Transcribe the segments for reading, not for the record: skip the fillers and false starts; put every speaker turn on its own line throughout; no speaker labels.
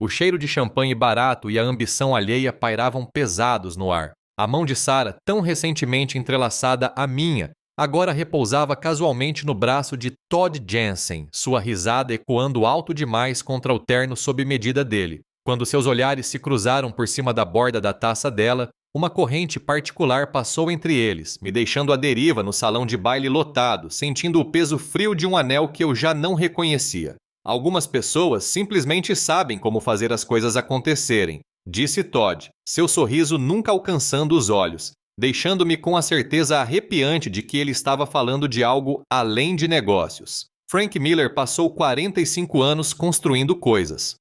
O cheiro de champanhe barato e a ambição alheia pairavam pesados no ar. A mão de Sarah, tão recentemente entrelaçada à minha, agora repousava casualmente no braço de Todd Jensen, sua risada ecoando alto demais contra o terno sob medida dele. Quando seus olhares se cruzaram por cima da borda da taça dela, uma corrente particular passou entre eles, me deixando à deriva no salão de baile lotado, sentindo o peso frio de um anel que eu já não reconhecia. Algumas pessoas simplesmente sabem como fazer as coisas acontecerem, disse Todd, seu sorriso nunca alcançando os olhos, deixando-me com a certeza arrepiante de que ele estava falando de algo além de negócios. Frank Miller passou 45 anos construindo coisas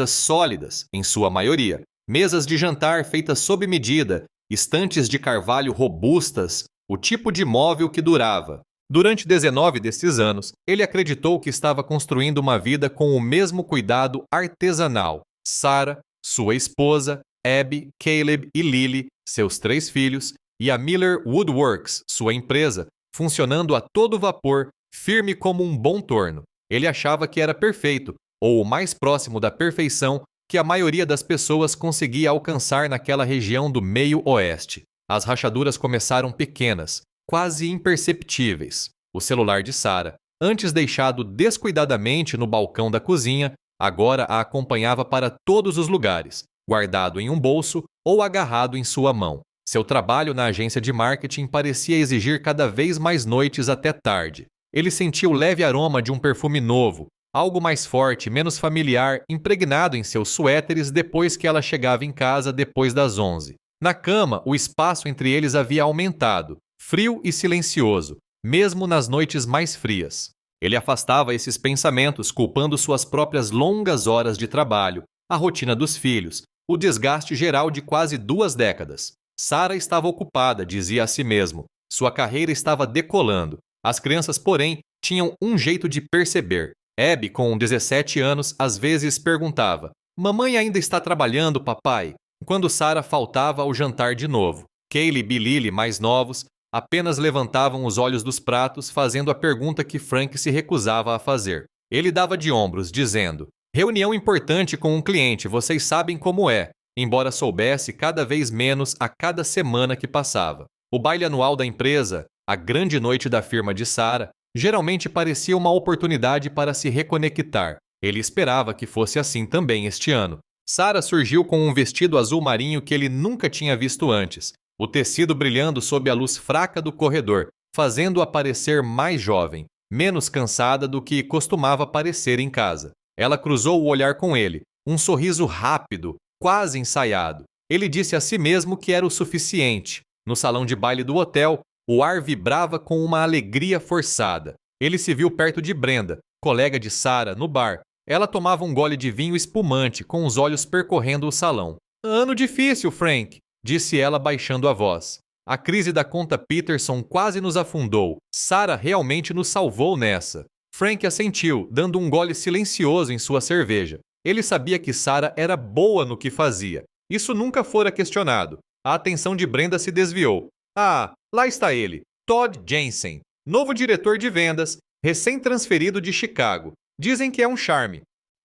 sólidas, em sua maioria. Mesas de jantar feitas sob medida, estantes de carvalho robustas, o tipo de móvel que durava. Durante 19 desses anos, ele acreditou que estava construindo uma vida com o mesmo cuidado artesanal. Sarah, sua esposa, Abby, Caleb e Lily, seus 3 filhos, e a Miller Woodworks, sua empresa, funcionando a todo vapor, firme como um bom torno. Ele achava que era perfeito, ou o mais próximo da perfeição que a maioria das pessoas conseguia alcançar naquela região do meio-oeste. As rachaduras começaram pequenas, quase imperceptíveis. O celular de Sarah, antes deixado descuidadamente no balcão da cozinha, agora a acompanhava para todos os lugares, guardado em um bolso ou agarrado em sua mão. Seu trabalho na agência de marketing parecia exigir cada vez mais noites até tarde. Ele sentia o leve aroma de um perfume novo, algo mais forte, menos familiar, impregnado em seus suéteres depois que ela chegava em casa depois das 11. Na cama, o espaço entre eles havia aumentado, frio e silencioso, mesmo nas noites mais frias. Ele afastava esses pensamentos, culpando suas próprias longas horas de trabalho, a rotina dos filhos, o desgaste geral de quase 2 décadas. Sarah estava ocupada, dizia a si mesmo. Sua carreira estava decolando. As crianças, porém, tinham um jeito de perceber. Abby, com 17 anos, às vezes perguntava: "Mamãe ainda está trabalhando, papai?" Quando Sarah faltava ao jantar de novo. Caleb e Lily, mais novos, apenas levantavam os olhos dos pratos, fazendo a pergunta que Frank se recusava a fazer. Ele dava de ombros, dizendo: "Reunião importante com um cliente, vocês sabem como é", embora soubesse cada vez menos a cada semana que passava. O baile anual da empresa, a grande noite da firma de Sarah, geralmente parecia uma oportunidade para se reconectar. Ele esperava que fosse assim também este ano. Sarah surgiu com um vestido azul marinho que ele nunca tinha visto antes, o tecido brilhando sob a luz fraca do corredor, fazendo-a parecer mais jovem, menos cansada do que costumava parecer em casa. Ela cruzou o olhar com ele, um sorriso rápido, quase ensaiado. Ele disse a si mesmo que era o suficiente. No salão de baile do hotel, o ar vibrava com uma alegria forçada. Ele se viu perto de Brenda, colega de Sarah, no bar. Ela tomava um gole de vinho espumante, com os olhos percorrendo o salão. "Ano difícil, Frank", disse ela baixando a voz. "A crise da conta Peterson quase nos afundou. Sarah realmente nos salvou nessa." Frank assentiu, dando um gole silencioso em sua cerveja. Ele sabia que Sarah era boa no que fazia. Isso nunca fora questionado. A atenção de Brenda se desviou. "Ah, lá está ele, Todd Jensen, novo diretor de vendas, recém-transferido de Chicago. Dizem que é um charme."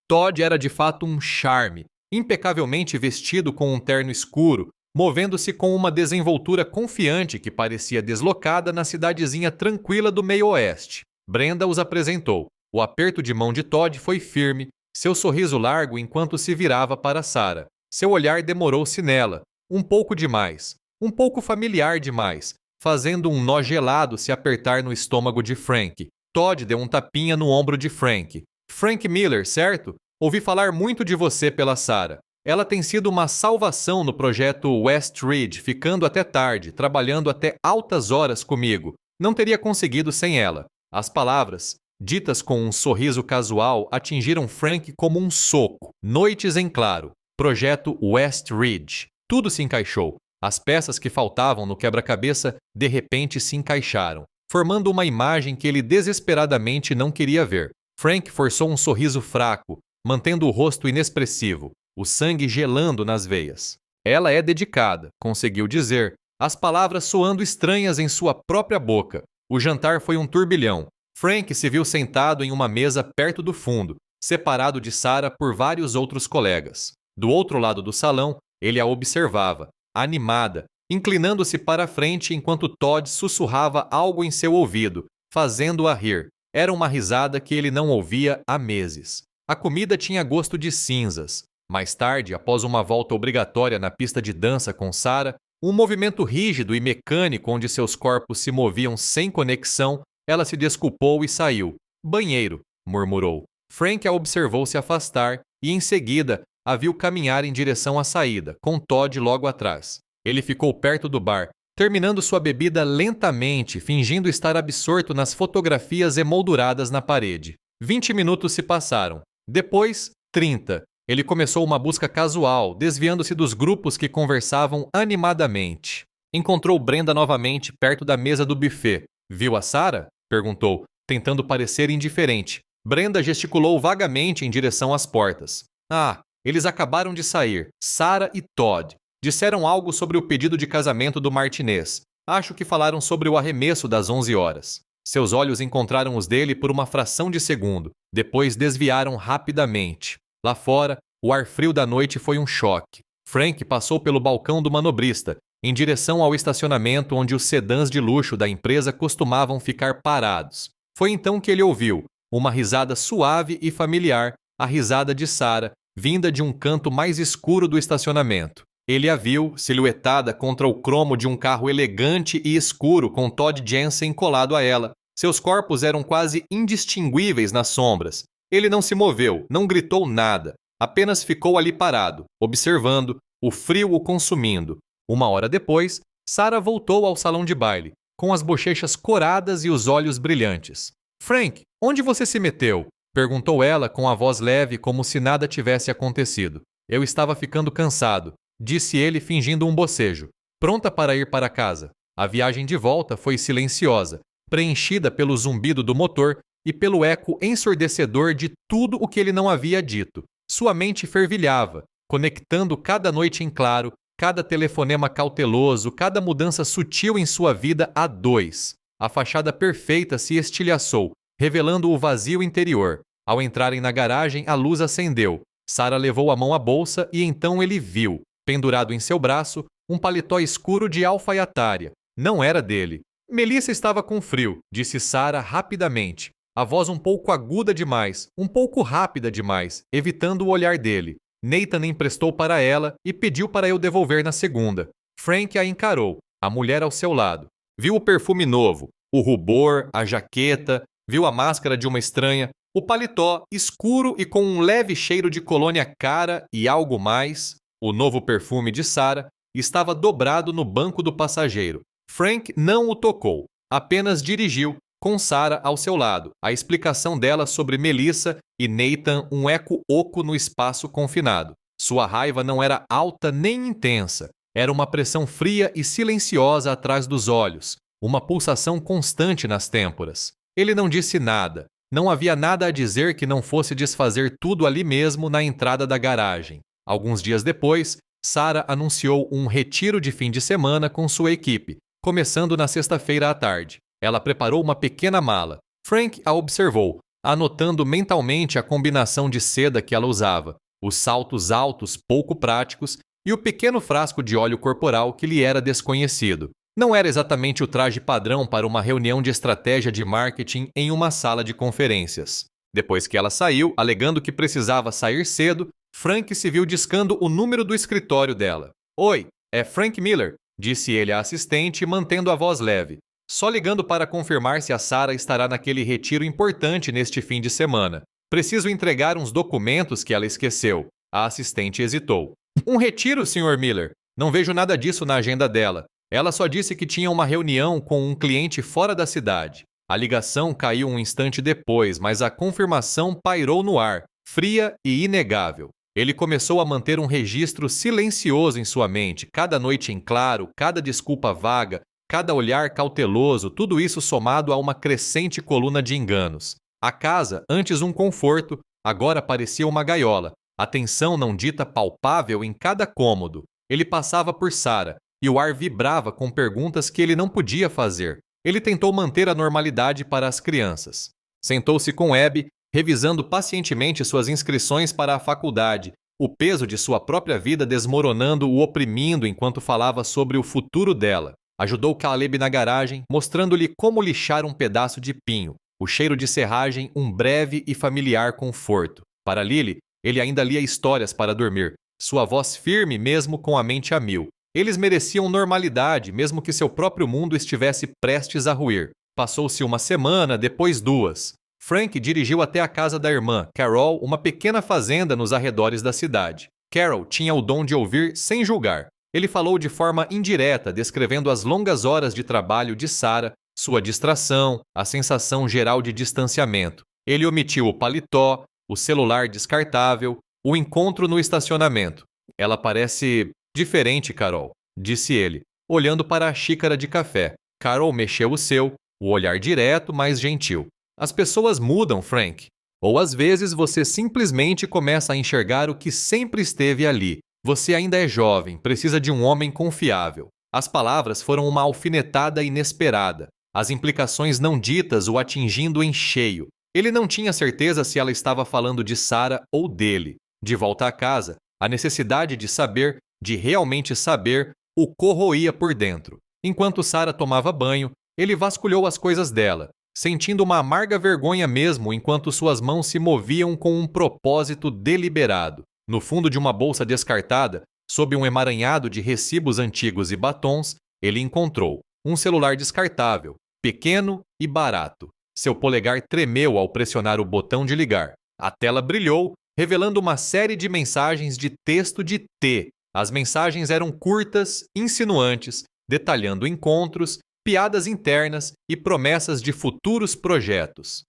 Todd era de fato um charme, impecavelmente vestido com um terno escuro, movendo-se com uma desenvoltura confiante que parecia deslocada na cidadezinha tranquila do meio-oeste. Brenda os apresentou. O aperto de mão de Todd foi firme, seu sorriso largo enquanto se virava para Sarah. Seu olhar demorou-se nela, um pouco demais, um pouco familiar demais, fazendo um nó gelado se apertar no estômago de Frank. Todd deu um tapinha no ombro de Frank. "Frank Miller, certo? Ouvi falar muito de você pela Sarah. Ela tem sido uma salvação no projeto West Ridge, ficando até tarde, trabalhando até altas horas comigo. Não teria conseguido sem ela." As palavras, ditas com um sorriso casual, atingiram Frank como um soco. Noites em claro. Projeto West Ridge. Tudo se encaixou. As peças que faltavam no quebra-cabeça de repente se encaixaram, formando uma imagem que ele desesperadamente não queria ver. Frank forçou um sorriso fraco, mantendo o rosto inexpressivo, o sangue gelando nas veias. "Ela é dedicada", conseguiu dizer, as palavras soando estranhas em sua própria boca. O jantar foi um turbilhão. Frank se viu sentado em uma mesa perto do fundo, separado de Sarah por vários outros colegas. Do outro lado do salão, ele a observava, animada, inclinando-se para a frente enquanto Todd sussurrava algo em seu ouvido, fazendo-a rir. Era uma risada que ele não ouvia há meses. A comida tinha gosto de cinzas. Mais tarde, após uma volta obrigatória na pista de dança com Sarah, um movimento rígido e mecânico onde seus corpos se moviam sem conexão, ela se desculpou e saiu. Banheiro, murmurou. Frank a observou se afastar e, em seguida, a viu caminhar em direção à saída, com Todd logo atrás. Ele ficou perto do bar, terminando sua bebida lentamente, fingindo estar absorto nas fotografias emolduradas na parede. 20 minutos se passaram. Depois, 30. Ele começou uma busca casual, desviando-se dos grupos que conversavam animadamente. Encontrou Brenda novamente perto da mesa do buffet. Viu a Sarah? Perguntou, tentando parecer indiferente. Brenda gesticulou vagamente em direção às portas. Ah, eles acabaram de sair, Sarah e Todd. Disseram algo sobre o pedido de casamento do Martinez. Acho que falaram sobre o arremesso das 11 horas. Seus olhos encontraram os dele por uma fração de segundo. Depois desviaram rapidamente. Lá fora, o ar frio da noite foi um choque. Frank passou pelo balcão do manobrista, em direção ao estacionamento onde os sedãs de luxo da empresa costumavam ficar parados. Foi então que ele ouviu uma risada suave e familiar, a risada de Sarah, vinda de um canto mais escuro do estacionamento. Ele a viu, silhuetada contra o cromo de um carro elegante e escuro com Todd Jensen colado a ela. Seus corpos eram quase indistinguíveis nas sombras. Ele não se moveu, não gritou nada. Apenas ficou ali parado, observando, o frio o consumindo. Uma hora depois, Sarah voltou ao salão de baile, com as bochechas coradas e os olhos brilhantes. Frank, onde você se meteu? Perguntou ela com a voz leve como se nada tivesse acontecido. Eu estava ficando cansado, disse ele fingindo um bocejo, pronta para ir para casa. A viagem de volta foi silenciosa, preenchida pelo zumbido do motor e pelo eco ensurdecedor de tudo o que ele não havia dito. Sua mente fervilhava, conectando cada noite em claro, cada telefonema cauteloso, cada mudança sutil em sua vida a dois. A fachada perfeita se estilhaçou, revelando o vazio interior. Ao entrarem na garagem, a luz acendeu. Sarah levou a mão à bolsa e então ele viu, pendurado em seu braço, um paletó escuro de alfaiatária. Não era dele. Melissa estava com frio, disse Sarah rapidamente. A voz um pouco aguda demais, um pouco rápida demais, evitando o olhar dele. Nathan emprestou para ela e pediu para eu devolver na segunda. Frank a encarou, a mulher ao seu lado. Viu o perfume novo, o rubor, a jaqueta, viu a máscara de uma estranha, o paletó escuro e com um leve cheiro de colônia cara e algo mais. O novo perfume de Sarah estava dobrado no banco do passageiro. Frank não o tocou, apenas dirigiu, com Sarah ao seu lado, a explicação dela sobre Melissa e Nathan um eco oco no espaço confinado. Sua raiva não era alta nem intensa, era uma pressão fria e silenciosa atrás dos olhos, uma pulsação constante nas têmporas. Ele não disse nada, não havia nada a dizer que não fosse desfazer tudo ali mesmo na entrada da garagem. Alguns dias depois, Sarah anunciou um retiro de fim de semana com sua equipe, começando na sexta-feira à tarde. Ela preparou uma pequena mala. Frank a observou, anotando mentalmente a combinação de seda que ela usava, os saltos altos pouco práticos e o pequeno frasco de óleo corporal que lhe era desconhecido. Não era exatamente o traje padrão para uma reunião de estratégia de marketing em uma sala de conferências. Depois que ela saiu, alegando que precisava sair cedo, Frank se viu discando o número do escritório dela. Oi, é Frank Miller, disse ele à assistente, mantendo a voz leve. Só ligando para confirmar se a Sarah estará naquele retiro importante neste fim de semana. Preciso entregar uns documentos que ela esqueceu. A assistente hesitou. Um retiro, Sr. Miller? Não vejo nada disso na agenda dela. Ela só disse que tinha uma reunião com um cliente fora da cidade. A ligação caiu um instante depois, mas a confirmação pairou no ar, fria e inegável. Ele começou a manter um registro silencioso em sua mente, cada noite em claro, cada desculpa vaga, cada olhar cauteloso, tudo isso somado a uma crescente coluna de enganos. A casa, antes um conforto, agora parecia uma gaiola. A tensão não dita palpável em cada cômodo. Ele passava por Sarah, e o ar vibrava com perguntas que ele não podia fazer. Ele tentou manter a normalidade para as crianças. Sentou-se com Abby revisando pacientemente suas inscrições para a faculdade, o peso de sua própria vida desmoronando o oprimindo enquanto falava sobre o futuro dela. Ajudou Caleb na garagem, mostrando-lhe como lixar um pedaço de pinho, o cheiro de serragem um breve e familiar conforto. Para Lily, ele ainda lia histórias para dormir, sua voz firme mesmo com a mente a mil. Eles mereciam normalidade, mesmo que seu próprio mundo estivesse prestes a ruir. Passou-se uma semana, depois 2. Frank dirigiu até a casa da irmã, Carol, uma pequena fazenda nos arredores da cidade. Carol tinha o dom de ouvir sem julgar. Ele falou de forma indireta, descrevendo as longas horas de trabalho de Sarah, sua distração, a sensação geral de distanciamento. Ele omitiu o paletó, o celular descartável, o encontro no estacionamento. Ela parece diferente, Carol, disse ele, olhando para a xícara de café. Carol mexeu o seu, o olhar direto, mas gentil. As pessoas mudam, Frank. Ou às vezes você simplesmente começa a enxergar o que sempre esteve ali. Você ainda é jovem, precisa de um homem confiável. As palavras foram uma alfinetada inesperada, as implicações não ditas o atingindo em cheio. Ele não tinha certeza se ela estava falando de Sarah ou dele. De volta à casa, a necessidade de saber, de realmente saber, o corroía por dentro. Enquanto Sarah tomava banho, ele vasculhou as coisas dela, sentindo uma amarga vergonha mesmo enquanto suas mãos se moviam com um propósito deliberado. No fundo de uma bolsa descartada, sob um emaranhado de recibos antigos e batons, ele encontrou um celular descartável, pequeno e barato. Seu polegar tremeu ao pressionar o botão de ligar. A tela brilhou, revelando uma série de mensagens de texto de T. As mensagens eram curtas, insinuantes, detalhando encontros, piadas internas e promessas de futuros projetos.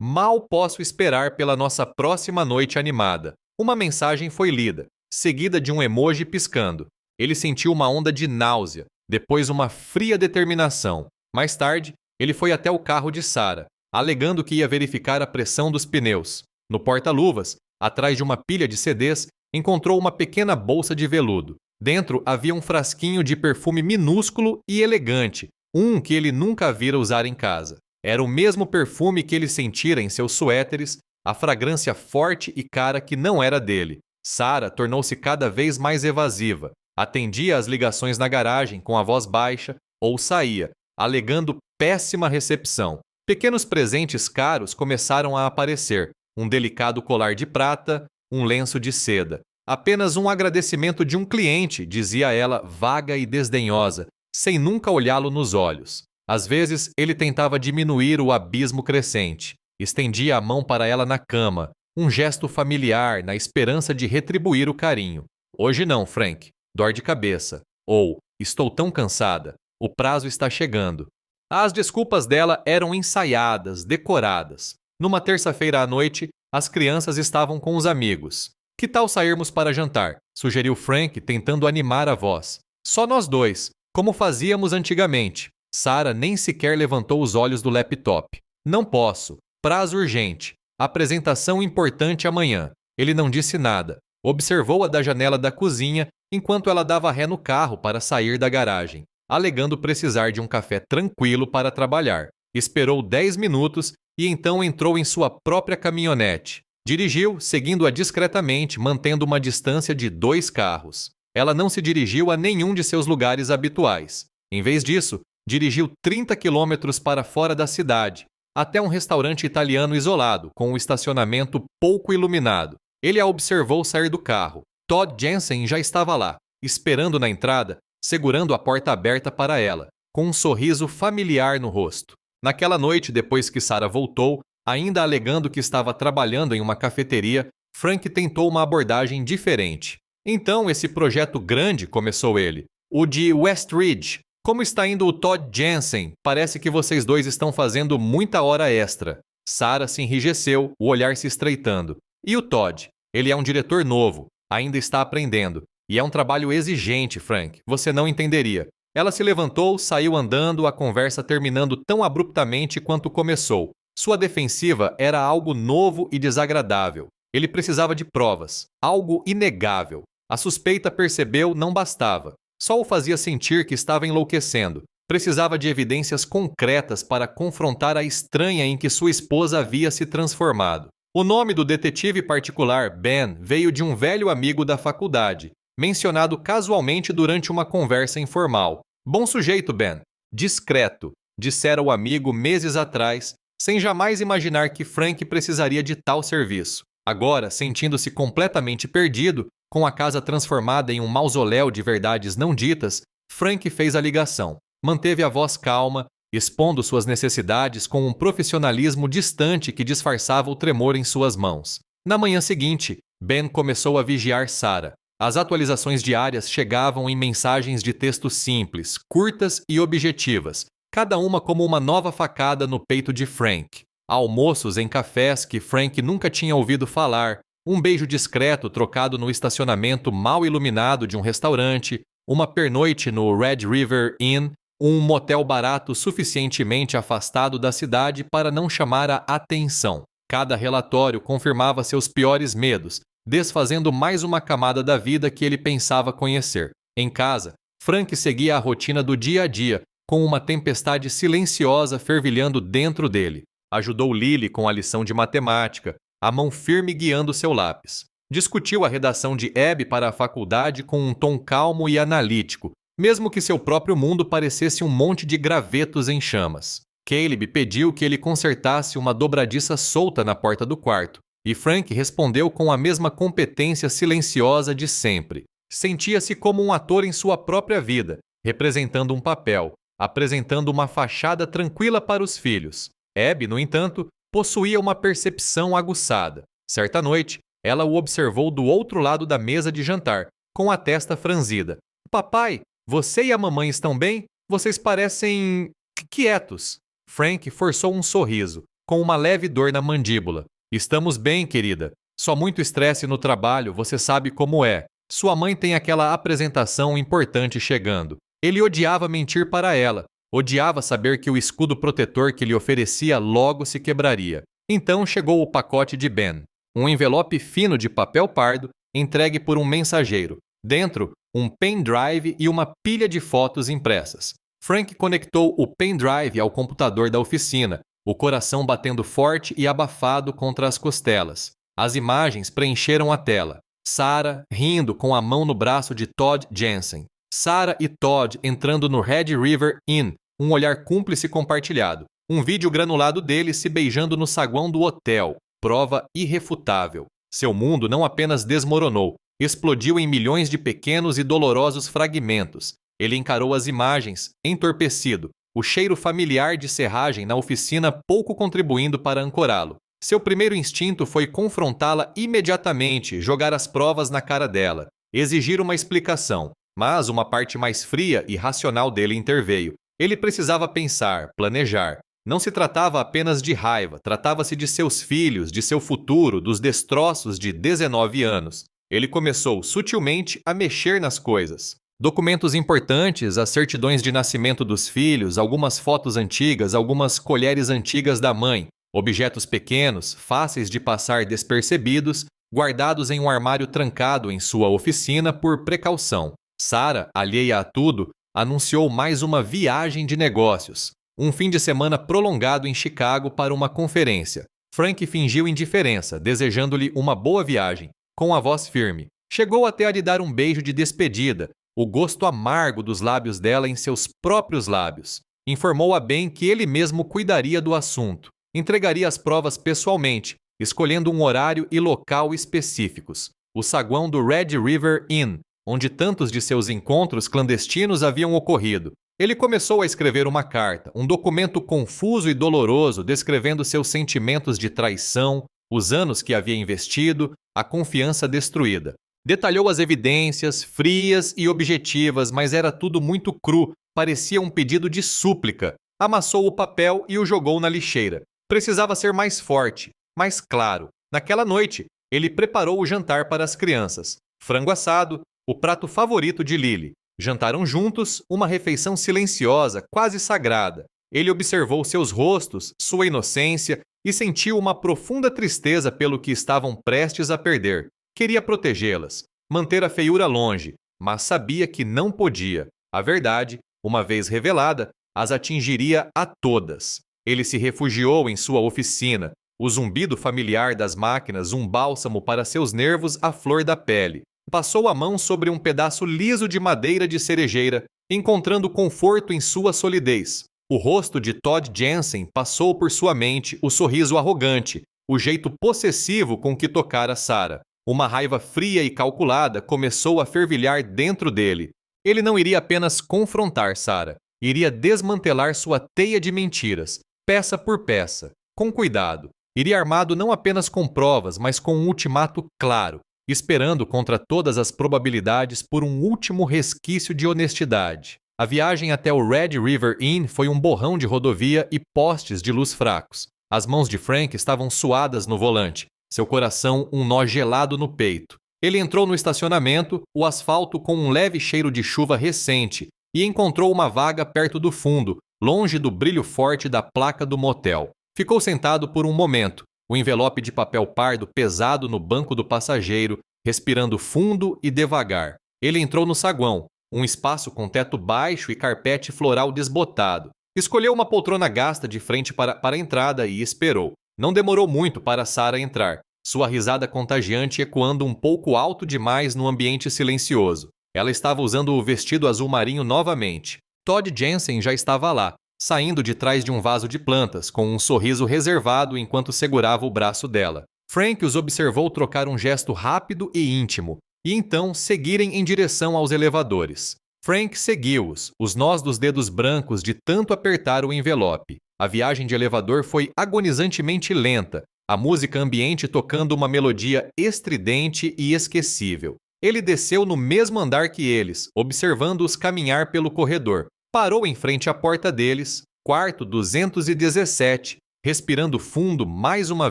Mal posso esperar pela nossa próxima noite animada. Uma mensagem foi lida, seguida de um emoji piscando. Ele sentiu uma onda de náusea, depois uma fria determinação. Mais tarde, ele foi até o carro de Sarah, alegando que ia verificar a pressão dos pneus. No porta-luvas, atrás de uma pilha de CDs, encontrou uma pequena bolsa de veludo. Dentro havia um frasquinho de perfume minúsculo e elegante, um que ele nunca vira usar em casa. Era o mesmo perfume que ele sentira em seus suéteres, a fragrância forte e cara que não era dele. Sarah tornou-se cada vez mais evasiva. Atendia às ligações na garagem com a voz baixa ou saía, alegando péssima recepção. Pequenos presentes caros começaram a aparecer. Um delicado colar de prata, um lenço de seda. Apenas um agradecimento de um cliente, dizia ela vaga e desdenhosa, sem nunca olhá-lo nos olhos. Às vezes, ele tentava diminuir o abismo crescente. Estendia a mão para ela na cama, um gesto familiar na esperança de retribuir o carinho. Hoje não, Frank. Dor de cabeça. Ou, estou tão cansada. O prazo está chegando. As desculpas dela eram ensaiadas, decoradas. Numa terça-feira à noite, as crianças estavam com os amigos. Que tal sairmos para jantar? Sugeriu Frank, tentando animar a voz. Só nós dois, como fazíamos antigamente. Sarah nem sequer levantou os olhos do laptop. Não posso. Prazo urgente. Apresentação importante amanhã. Ele não disse nada. Observou-a da janela da cozinha enquanto ela dava ré no carro para sair da garagem, alegando precisar de um café tranquilo para trabalhar. Esperou 10 minutos e então entrou em sua própria caminhonete. Dirigiu, seguindo-a discretamente, mantendo uma distância de 2 carros. Ela não se dirigiu a nenhum de seus lugares habituais. Em vez disso, dirigiu 30 quilômetros para fora da cidade, até um restaurante italiano isolado, com um estacionamento pouco iluminado. Ele a observou sair do carro. Todd Jensen já estava lá, esperando na entrada, segurando a porta aberta para ela, com um sorriso familiar no rosto. Naquela noite, depois que Sarah voltou, ainda alegando que estava trabalhando em uma cafeteria, Frank tentou uma abordagem diferente. Então, esse projeto grande, começou ele. O de Westridge. Como está indo o Todd Jensen? Parece que vocês dois estão fazendo muita hora extra. Sarah se enrijeceu, o olhar se estreitando. E o Todd? Ele é um diretor novo, ainda está aprendendo. E é um trabalho exigente, Frank. Você não entenderia. Ela se levantou, saiu andando, a conversa terminando tão abruptamente quanto começou. Sua defensiva era algo novo e desagradável. Ele precisava de provas, algo inegável. A suspeita, percebeu, não bastava. Só o fazia sentir que estava enlouquecendo. Precisava de evidências concretas para confrontar a estranha em que sua esposa havia se transformado. O nome do detetive particular, Ben, veio de um velho amigo da faculdade, mencionado casualmente durante uma conversa informal. Bom sujeito, Ben. Discreto, dissera o amigo meses atrás, sem jamais imaginar que Frank precisaria de tal serviço. Agora, sentindo-se completamente perdido, com a casa transformada em um mausoléu de verdades não ditas, Frank fez a ligação. Manteve a voz calma, expondo suas necessidades com um profissionalismo distante que disfarçava o tremor em suas mãos. Na manhã seguinte, Ben começou a vigiar Sarah. As atualizações diárias chegavam em mensagens de texto simples, curtas e objetivas, cada uma como uma nova facada no peito de Frank. Almoços em cafés que Frank nunca tinha ouvido falar, um beijo discreto trocado no estacionamento mal iluminado de um restaurante, uma pernoite no Red River Inn, um motel barato suficientemente afastado da cidade para não chamar a atenção. Cada relatório confirmava seus piores medos, desfazendo mais uma camada da vida que ele pensava conhecer. Em casa, Frank seguia a rotina do dia a dia, com uma tempestade silenciosa fervilhando dentro dele. Ajudou Lily com a lição de matemática, a mão firme guiando seu lápis. Discutiu a redação de Abby para a faculdade com um tom calmo e analítico, mesmo que seu próprio mundo parecesse um monte de gravetos em chamas. Caleb pediu que ele consertasse uma dobradiça solta na porta do quarto, e Frank respondeu com a mesma competência silenciosa de sempre. Sentia-se como um ator em sua própria vida, representando um papel, apresentando uma fachada tranquila para os filhos. Abby, no entanto, possuía uma percepção aguçada. Certa noite, ela o observou do outro lado da mesa de jantar, com a testa franzida. Papai, você e a mamãe estão bem? Vocês parecem quietos. Frank forçou um sorriso, com uma leve dor na mandíbula. Estamos bem, querida. Só muito estresse no trabalho, você sabe como é. Sua mãe tem aquela apresentação importante chegando. Ele odiava mentir para ela. Odiava saber que o escudo protetor que lhe oferecia logo se quebraria. Então chegou o pacote de Ben. Um envelope fino de papel pardo, entregue por um mensageiro. Dentro, um pendrive e uma pilha de fotos impressas. Frank conectou o pendrive ao computador da oficina, o coração batendo forte e abafado contra as costelas. As imagens preencheram a tela. Sarah rindo com a mão no braço de Todd Jensen. Sarah e Todd entrando no Red River Inn, um olhar cúmplice compartilhado. Um vídeo granulado deles se beijando no saguão do hotel. Prova irrefutável. Seu mundo não apenas desmoronou, explodiu em milhões de pequenos e dolorosos fragmentos. Ele encarou as imagens, entorpecido, o cheiro familiar de serragem na oficina pouco contribuindo para ancorá-lo. Seu primeiro instinto foi confrontá-la imediatamente, jogar as provas na cara dela, exigir uma explicação, mas uma parte mais fria e racional dele interveio. Ele precisava pensar, planejar. Não se tratava apenas de raiva, tratava-se de seus filhos, de seu futuro, dos destroços de 19 anos. Ele começou sutilmente a mexer nas coisas. Documentos importantes, as certidões de nascimento dos filhos, algumas fotos antigas, algumas colheres antigas da mãe, objetos pequenos, fáceis de passar despercebidos, guardados em um armário trancado em sua oficina por precaução. Sarah, alheia a tudo, anunciou mais uma viagem de negócios. Um fim de semana prolongado em Chicago para uma conferência. Frank fingiu indiferença, desejando-lhe uma boa viagem, com a voz firme. Chegou até a lhe dar um beijo de despedida, o gosto amargo dos lábios dela em seus próprios lábios. Informou a Ben que ele mesmo cuidaria do assunto. Entregaria as provas pessoalmente, escolhendo um horário e local específicos. O saguão do Red River Inn, onde tantos de seus encontros clandestinos haviam ocorrido. Ele começou a escrever uma carta, um documento confuso e doloroso descrevendo seus sentimentos de traição, os anos que havia investido, a confiança destruída. Detalhou as evidências, frias e objetivas, mas era tudo muito cru, parecia um pedido de súplica. Amassou o papel e o jogou na lixeira. Precisava ser mais forte, mais claro. Naquela noite, ele preparou o jantar para as crianças. Frango assado, o prato favorito de Lily. Jantaram juntos, uma refeição silenciosa, quase sagrada. Ele observou seus rostos, sua inocência, e sentiu uma profunda tristeza pelo que estavam prestes a perder. Queria protegê-las, manter a feiura longe, mas sabia que não podia. A verdade, uma vez revelada, as atingiria a todas. Ele se refugiou em sua oficina, o zumbido familiar das máquinas um bálsamo para seus nervos à flor da pele. Passou a mão sobre um pedaço liso de madeira de cerejeira, encontrando conforto em sua solidez. O rosto de Todd Jensen passou por sua mente o sorriso arrogante, o jeito possessivo com que tocara Sarah. Uma raiva fria e calculada começou a fervilhar dentro dele. Ele não iria apenas confrontar Sarah, iria desmantelar sua teia de mentiras, peça por peça, com cuidado. Iria armado não apenas com provas, mas com um ultimato claro, esperando contra todas as probabilidades por um último resquício de honestidade. A viagem até o Red River Inn foi um borrão de rodovia e postes de luz fracos. As mãos de Frank estavam suadas no volante, seu coração um nó gelado no peito. Ele entrou no estacionamento, o asfalto com um leve cheiro de chuva recente, e encontrou uma vaga perto do fundo, longe do brilho forte da placa do motel. Ficou sentado por um momento, o envelope de papel pardo pesado no banco do passageiro, respirando fundo e devagar. Ele entrou no saguão, um espaço com teto baixo e carpete floral desbotado. Escolheu uma poltrona gasta de frente para a entrada e esperou. Não demorou muito para Sarah entrar, sua risada contagiante ecoando um pouco alto demais no ambiente silencioso. Ela estava usando o vestido azul marinho novamente. Todd Jensen já estava lá, saindo de trás de um vaso de plantas, com um sorriso reservado enquanto segurava o braço dela. Frank os observou trocar um gesto rápido e íntimo, e então seguirem em direção aos elevadores. Frank seguiu-os, os nós dos dedos brancos de tanto apertar o envelope. A viagem de elevador foi agonizantemente lenta, a música ambiente tocando uma melodia estridente e esquecível. Ele desceu no mesmo andar que eles, observando-os caminhar pelo corredor. Parou em frente à porta deles, quarto 217, respirando fundo mais uma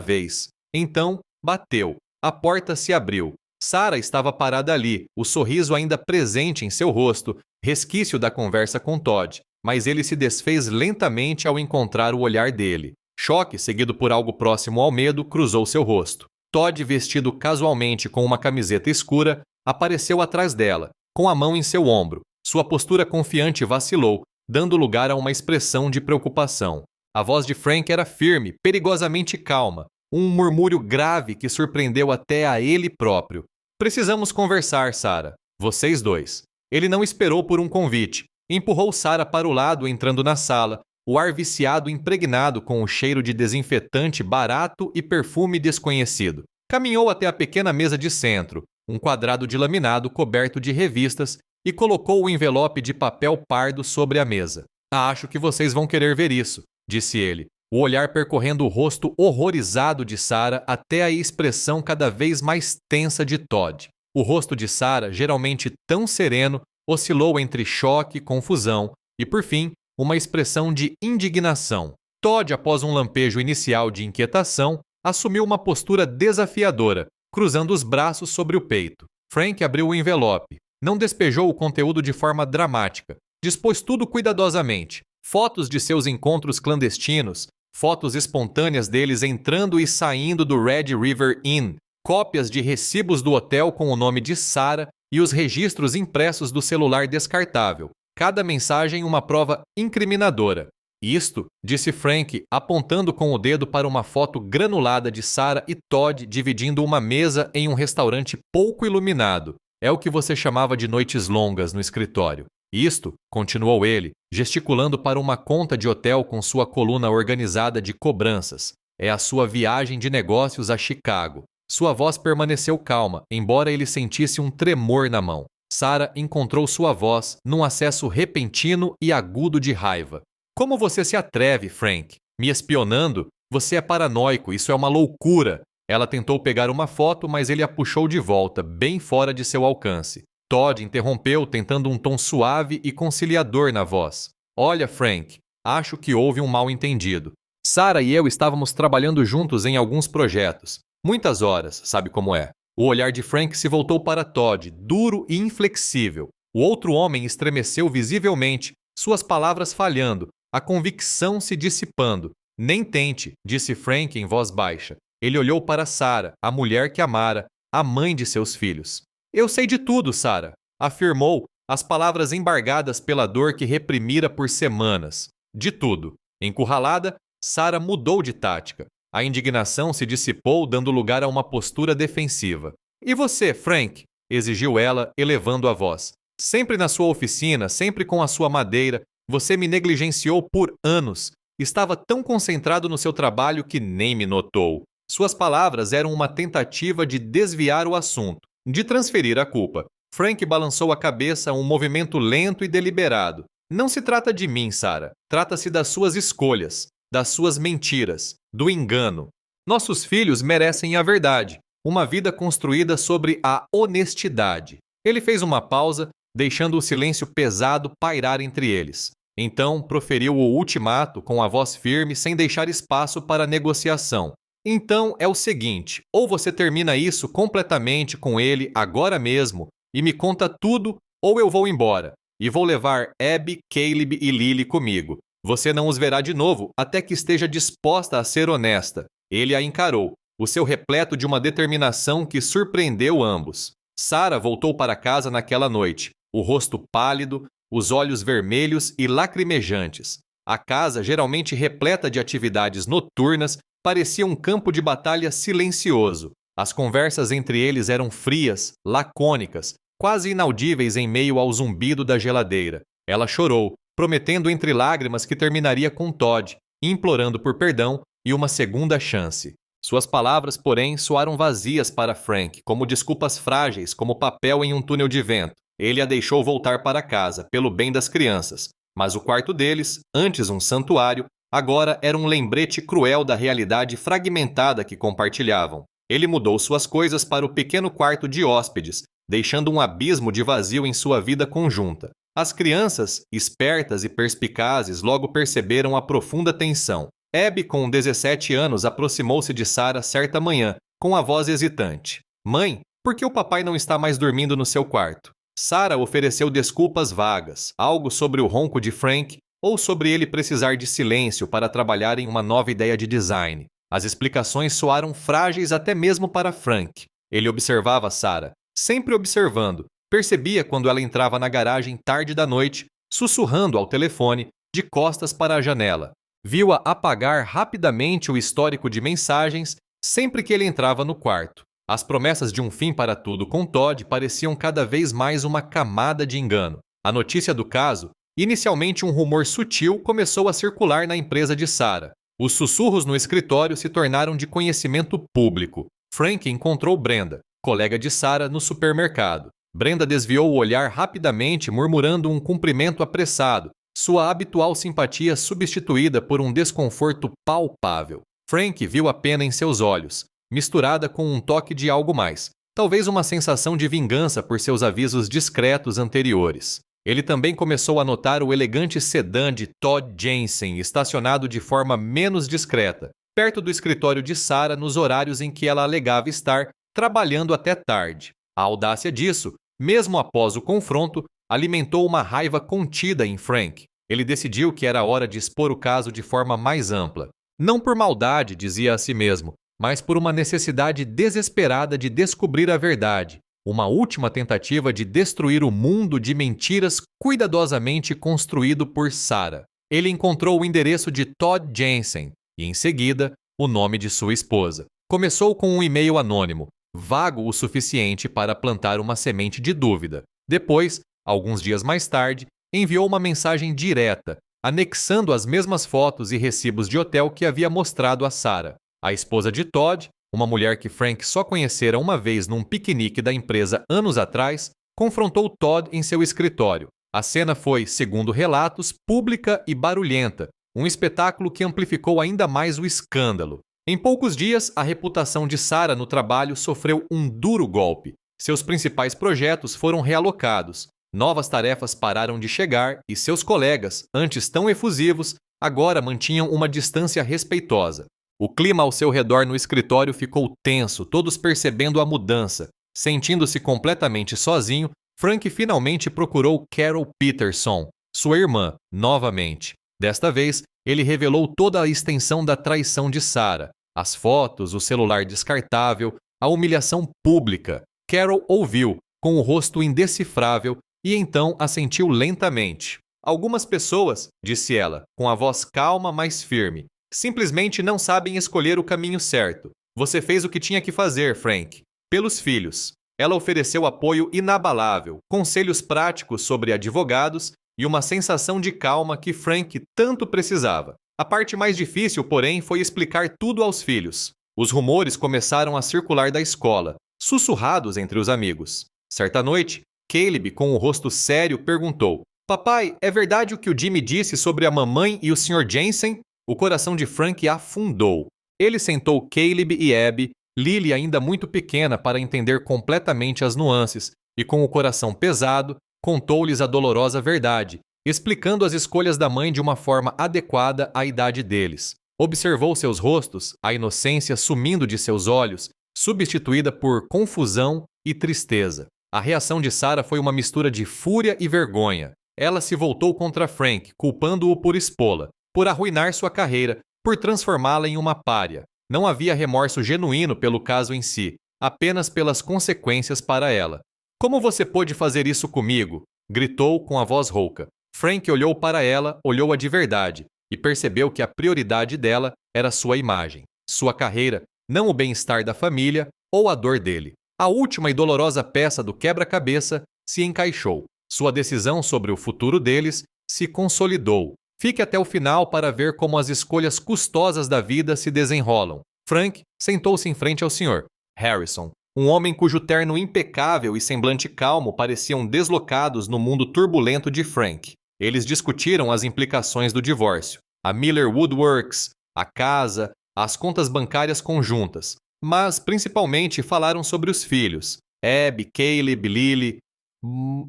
vez. Então, bateu. A porta se abriu. Sarah estava parada ali, o sorriso ainda presente em seu rosto, resquício da conversa com Todd, mas ele se desfez lentamente ao encontrar o olhar dele. Choque, seguido por algo próximo ao medo, cruzou seu rosto. Todd, vestido casualmente com uma camiseta escura, apareceu atrás dela, com a mão em seu ombro. Sua postura confiante vacilou, dando lugar a uma expressão de preocupação. A voz de Frank era firme, perigosamente calma, um murmúrio grave que surpreendeu até a ele próprio. Precisamos conversar, Sarah. Vocês dois. Ele não esperou por um convite. Empurrou Sarah para o lado entrando na sala, o ar viciado impregnado com o cheiro de desinfetante barato e perfume desconhecido. Caminhou até a pequena mesa de centro, um quadrado de laminado coberto de revistas, e colocou o envelope de papel pardo sobre a mesa. Acho que vocês vão querer ver isso, disse ele, o olhar percorrendo o rosto horrorizado de Sarah até a expressão cada vez mais tensa de Todd. O rosto de Sarah, geralmente tão sereno, oscilou entre choque, confusão e, por fim, uma expressão de indignação. Todd, após um lampejo inicial de inquietação, assumiu uma postura desafiadora, cruzando os braços sobre o peito. Frank abriu o envelope. Não despejou o conteúdo de forma dramática. Dispôs tudo cuidadosamente. Fotos de seus encontros clandestinos, fotos espontâneas deles entrando e saindo do Red River Inn, cópias de recibos do hotel com o nome de Sarah e os registros impressos do celular descartável. Cada mensagem uma prova incriminadora. Isto, disse Frank, apontando com o dedo para uma foto granulada de Sarah e Todd dividindo uma mesa em um restaurante pouco iluminado. É o que você chamava de noites longas no escritório. Isto, continuou ele, gesticulando para uma conta de hotel com sua coluna organizada de cobranças. É a sua viagem de negócios a Chicago. Sua voz permaneceu calma, embora ele sentisse um tremor na mão. Sarah encontrou sua voz num acesso repentino e agudo de raiva. Como você se atreve, Frank? Me espionando? Você é paranoico, isso é uma loucura. Ela tentou pegar uma foto, mas ele a puxou de volta, bem fora de seu alcance. Todd interrompeu, tentando um tom suave e conciliador na voz. Olha, Frank, acho que houve um mal-entendido. Sarah e eu estávamos trabalhando juntos em alguns projetos. Muitas horas, sabe como é. O olhar de Frank se voltou para Todd, duro e inflexível. O outro homem estremeceu visivelmente, suas palavras falhando, a convicção se dissipando. Nem tente, disse Frank em voz baixa. Ele olhou para Sarah, a mulher que amara, a mãe de seus filhos. Eu sei de tudo, Sarah, afirmou, as palavras embargadas pela dor que reprimira por semanas. De tudo. Encurralada, Sarah mudou de tática. A indignação se dissipou, dando lugar a uma postura defensiva. E você, Frank? Exigiu ela, elevando a voz. Sempre na sua oficina, sempre com a sua madeira, você me negligenciou por anos. Estava tão concentrado no seu trabalho que nem me notou. Suas palavras eram uma tentativa de desviar o assunto, de transferir a culpa. Frank balançou a cabeça, um movimento lento e deliberado. Não se trata de mim, Sarah. Trata-se das suas escolhas, das suas mentiras, do engano. Nossos filhos merecem a verdade, uma vida construída sobre a honestidade. Ele fez uma pausa, deixando o silêncio pesado pairar entre eles. Então, proferiu o ultimato com a voz firme, sem deixar espaço para negociação. Então, é o seguinte, ou você termina isso completamente com ele agora mesmo e me conta tudo, ou eu vou embora. E vou levar Abby, Caleb e Lily comigo. Você não os verá de novo até que esteja disposta a ser honesta. Ele a encarou, o seu repleto de uma determinação que surpreendeu ambos. Sarah voltou para casa naquela noite, o rosto pálido, os olhos vermelhos e lacrimejantes. A casa, geralmente repleta de atividades noturnas, parecia um campo de batalha silencioso. As conversas entre eles eram frias, lacônicas, quase inaudíveis em meio ao zumbido da geladeira. Ela chorou, prometendo entre lágrimas que terminaria com Todd, implorando por perdão e uma segunda chance. Suas palavras, porém, soaram vazias para Frank, como desculpas frágeis, como papel em um túnel de vento. Ele a deixou voltar para casa, pelo bem das crianças. Mas o quarto deles, antes um santuário, agora era um lembrete cruel da realidade fragmentada que compartilhavam. Ele mudou suas coisas para o pequeno quarto de hóspedes, deixando um abismo de vazio em sua vida conjunta. As crianças, espertas e perspicazes, logo perceberam a profunda tensão. Abby, com 17 anos, aproximou-se de Sarah certa manhã, com a voz hesitante. Mãe, por que o papai não está mais dormindo no seu quarto? Sarah ofereceu desculpas vagas, algo sobre o ronco de Frank ou sobre ele precisar de silêncio para trabalhar em uma nova ideia de design. As explicações soaram frágeis até mesmo para Frank. Ele observava Sarah, sempre observando, percebia quando ela entrava na garagem tarde da noite, sussurrando ao telefone, de costas para a janela. Viu-a apagar rapidamente o histórico de mensagens sempre que ele entrava no quarto. As promessas de um fim para tudo com Todd pareciam cada vez mais uma camada de engano. A notícia do caso, inicialmente um rumor sutil, começou a circular na empresa de Sarah. Os sussurros no escritório se tornaram de conhecimento público. Frank encontrou Brenda, colega de Sarah, no supermercado. Brenda desviou o olhar rapidamente, murmurando um cumprimento apressado, sua habitual simpatia substituída por um desconforto palpável. Frank viu a pena em seus olhos, misturada com um toque de algo mais, talvez uma sensação de vingança por seus avisos discretos anteriores. Ele também começou a notar o elegante sedã de Todd Jensen estacionado de forma menos discreta, perto do escritório de Sarah nos horários em que ela alegava estar trabalhando até tarde. A audácia disso, mesmo após o confronto, alimentou uma raiva contida em Frank. Ele decidiu que era hora de expor o caso de forma mais ampla. Não por maldade, dizia a si mesmo, mas por uma necessidade desesperada de descobrir a verdade. Uma última tentativa de destruir o mundo de mentiras cuidadosamente construído por Sarah. Ele encontrou o endereço de Todd Jensen e, em seguida, o nome de sua esposa. Começou com um e-mail anônimo, vago o suficiente para plantar uma semente de dúvida. Depois, alguns dias mais tarde, enviou uma mensagem direta, anexando as mesmas fotos e recibos de hotel que havia mostrado a Sarah. A esposa de Todd, uma mulher que Frank só conhecera uma vez num piquenique da empresa anos atrás, confrontou Todd em seu escritório. A cena foi, segundo relatos, pública e barulhenta, um espetáculo que amplificou ainda mais o escândalo. Em poucos dias, a reputação de Sarah no trabalho sofreu um duro golpe. Seus principais projetos foram realocados, novas tarefas pararam de chegar e seus colegas, antes tão efusivos, agora mantinham uma distância respeitosa. O clima ao seu redor no escritório ficou tenso, todos percebendo a mudança. Sentindo-se completamente sozinho, Frank finalmente procurou Carol Peterson, sua irmã, novamente. Desta vez, ele revelou toda a extensão da traição de Sarah, as fotos, o celular descartável, a humilhação pública. Carol ouviu, com o rosto indecifrável, e então assentiu lentamente. Algumas pessoas, disse ela, com a voz calma, mas firme, simplesmente não sabem escolher o caminho certo. Você fez o que tinha que fazer, Frank. Pelos filhos. Ela ofereceu apoio inabalável, conselhos práticos sobre advogados e uma sensação de calma que Frank tanto precisava. A parte mais difícil, porém, foi explicar tudo aos filhos. Os rumores começaram a circular da escola, sussurrados entre os amigos. Certa noite, Caleb, com o rosto sério, perguntou: Papai, é verdade o que o Jimmy disse sobre a mamãe e o Sr. Jensen? O coração de Frank afundou. Ele sentou Caleb e Abby, Lily ainda muito pequena para entender completamente as nuances, e com o coração pesado, contou-lhes a dolorosa verdade, explicando as escolhas da mãe de uma forma adequada à idade deles. Observou seus rostos, a inocência sumindo de seus olhos, substituída por confusão e tristeza. A reação de Sarah foi uma mistura de fúria e vergonha. Ela se voltou contra Frank, culpando-o por expô-la, por arruinar sua carreira, por transformá-la em uma pária. Não havia remorso genuíno pelo caso em si, apenas pelas consequências para ela. Como você pôde fazer isso comigo? Gritou com a voz rouca. Frank olhou para ela, olhou-a de verdade, e percebeu que a prioridade dela era sua imagem, sua carreira, não o bem-estar da família ou a dor dele. A última e dolorosa peça do quebra-cabeça se encaixou. Sua decisão sobre o futuro deles se consolidou. Fique até o final para ver como as escolhas custosas da vida se desenrolam. Frank sentou-se em frente ao Sr. Harrison, um homem cujo terno impecável e semblante calmo pareciam deslocados no mundo turbulento de Frank. Eles discutiram as implicações do divórcio, a Miller Woodworks, a casa, as contas bancárias conjuntas, mas principalmente falaram sobre os filhos, Abby, Caleb, Lily.